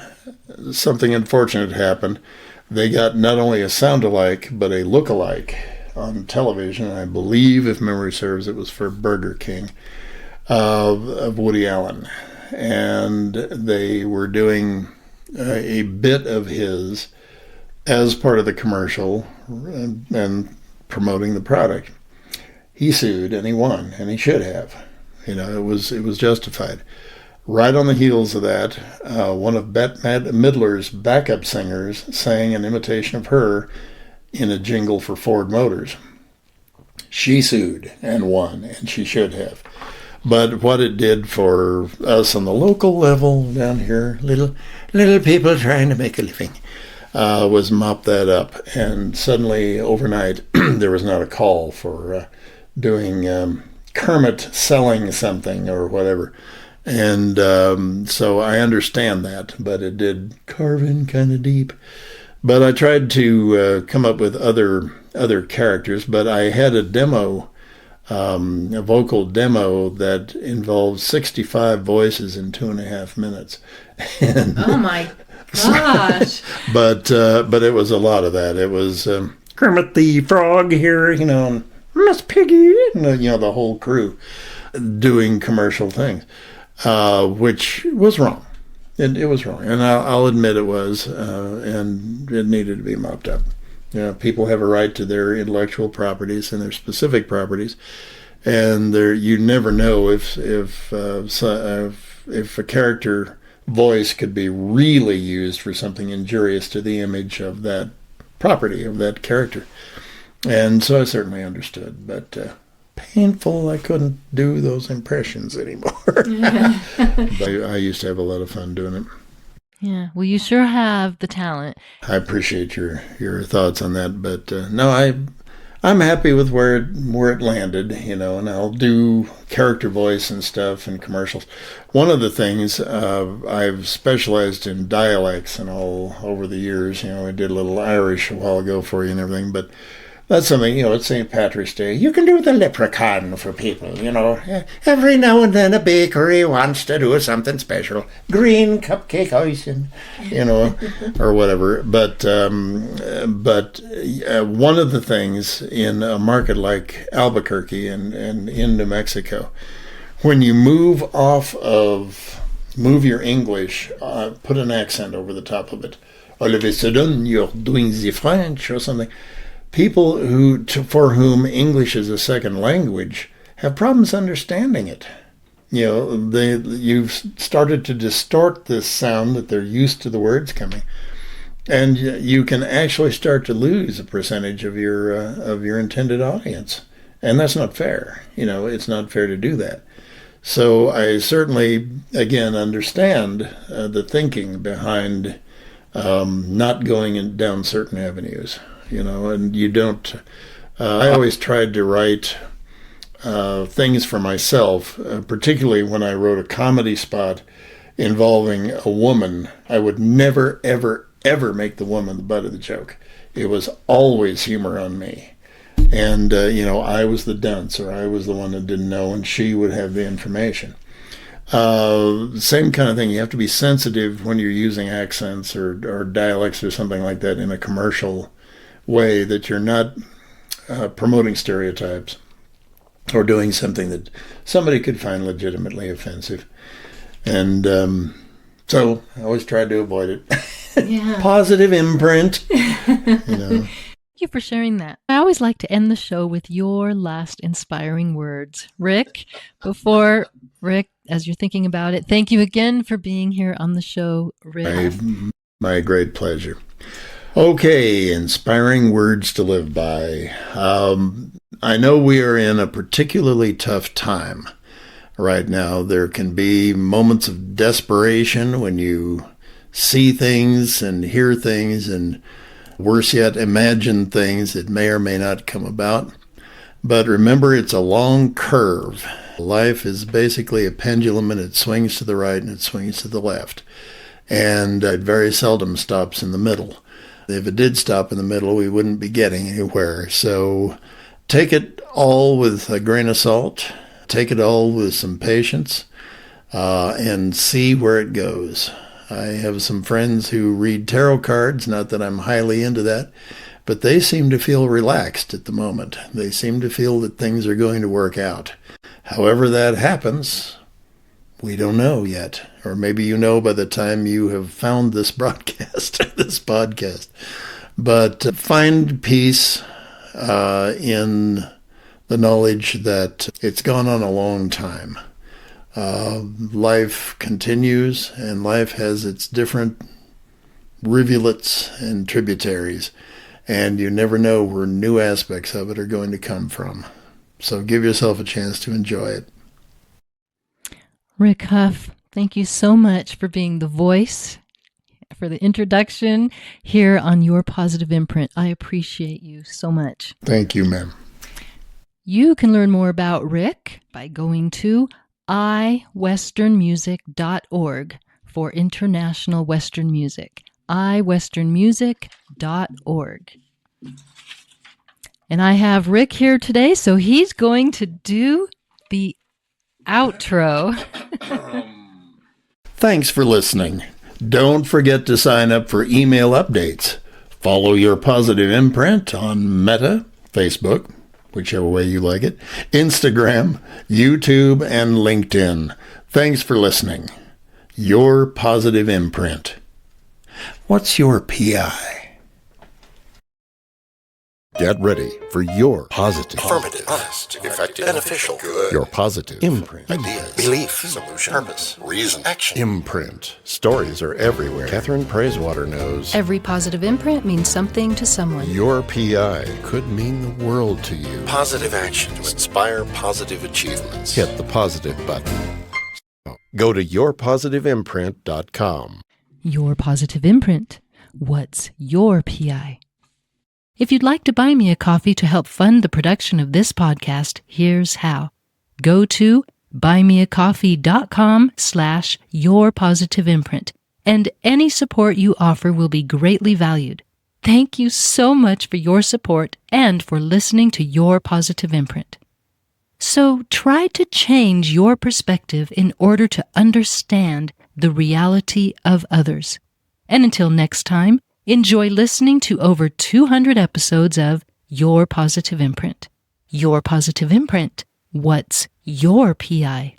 something unfortunate happened. They got not only a sound-alike, but a look-alike on television. I believe, if memory serves, it was for Burger King, of Woody Allen. And they were doing a bit of his as part of the commercial and promoting the product. He sued and he won, and he should have. It was justified. Right on the heels of that, one of Bette Midler's backup singers sang an imitation of her in a jingle for Ford Motors. She sued and won, and she should have. But what it did for us on the local level down here, little people trying to make a living, was mop that up. And suddenly, overnight, there was not a call for doing Kermit selling something or whatever. And so I understand that, but it did carve in kind of deep. But I tried to come up with other characters, but I had a demo, a vocal demo that involved 65 voices in 2.5 minutes. And oh my gosh! But it was a lot of that. It was Kermit the Frog here, and Miss Piggy, and the whole crew doing commercial things, which was wrong. It was wrong, and I'll admit it was, and it needed to be mopped up. People have a right to their intellectual properties and their specific properties, and you never know if a character voice could be really used for something injurious to the image of that property, of that character. And so I certainly understood, but painful I couldn't do those impressions anymore. But I used to have a lot of fun doing it. Yeah, well, you sure have the talent. I appreciate your thoughts on that, but no, I'm happy with where it landed, and I'll do character voice and stuff in commercials. One of the things, I've specialized in dialects and all over the years. I did a little Irish a while ago for you and everything, but That's something, it's St. Patrick's Day. You can do the leprechaun for people, Every now and then a bakery wants to do something special. Green cupcake icing, or whatever. But one of the things in a market like Albuquerque and in New Mexico, when you move your English, put an accent over the top of it. All of a sudden, you're doing the French or something. People for whom English is a second language have problems understanding it. You've started to distort this sound that they're used to the words coming, and you can actually start to lose a percentage of your intended audience, and that's not fair. It's not fair to do that. So I certainly, again, understand the thinking behind not going down certain avenues. And you don't. I always tried to write things for myself, particularly when I wrote a comedy spot involving a woman. I would never, ever, ever make the woman the butt of the joke. It was always humor on me. And, I was the dunce, or I was the one that didn't know, and she would have the information. Same kind of thing. You have to be sensitive when you're using accents or dialects or something like that in a commercial way, that you're not promoting stereotypes or doing something that somebody could find legitimately offensive. And so I always tried to avoid it. Yeah. Positive imprint. Thank you for sharing that. I always like to end the show with your last inspiring words. Rick, as you're thinking about it, thank you again for being here on the show, Rick. My great pleasure. Okay, inspiring words to live by. I know we are in a particularly tough time right now. There can be moments of desperation when you see things and hear things, and worse yet, imagine things that may or may not come about. But remember, it's a long curve. Life is basically a pendulum, and it swings to the right and it swings to the left. And it very seldom stops in the middle. If it did stop in the middle, we wouldn't be getting anywhere. So take it all with a grain of salt. Take it all with some patience, and see where it goes. I have some friends who read tarot cards, not that I'm highly into that, but they seem to feel relaxed at the moment. They seem to feel that things are going to work out. However that happens, we don't know yet. Or maybe you know by the time you have found this broadcast, this podcast. But find peace in the knowledge that it's gone on a long time. Life continues, and life has its different rivulets and tributaries, and you never know where new aspects of it are going to come from. So give yourself a chance to enjoy it. Rick Huff, thank you so much for being the voice, for the introduction here on Your Positive Imprint. I appreciate you so much. Thank you, ma'am. You can learn more about Rick by going to iwesternmusic.org for international Western music. iwesternmusic.org. And I have Rick here today, so he's going to do the outro. Thanks for listening. Don't forget to sign up for email updates. Follow Your Positive Imprint on Meta, Facebook, whichever way you like it, Instagram, YouTube, and LinkedIn. Thanks for listening. Your Positive Imprint. What's your PI? Get ready for your positive, affirmative, honest, effective, beneficial, good, your positive imprint, ideas, belief, solution, purpose, reason, action, imprint. Stories are everywhere. Catherine Praisewater knows Every positive imprint means something to someone. your PI could mean the world to you. Positive action to inspire positive achievements. Hit the positive button. Go to yourpositiveimprint.com. Your Positive Imprint. What's your PI? If you'd like to buy me a coffee to help fund the production of this podcast, here's how. Go to buymeacoffee.com/yourpositiveimprint, and any support you offer will be greatly valued. Thank you so much for your support and for listening to Your Positive Imprint. So try to change your perspective in order to understand the reality of others. And until next time, enjoy listening to over 200 episodes of Your Positive Imprint. Your Positive Imprint. What's your PI?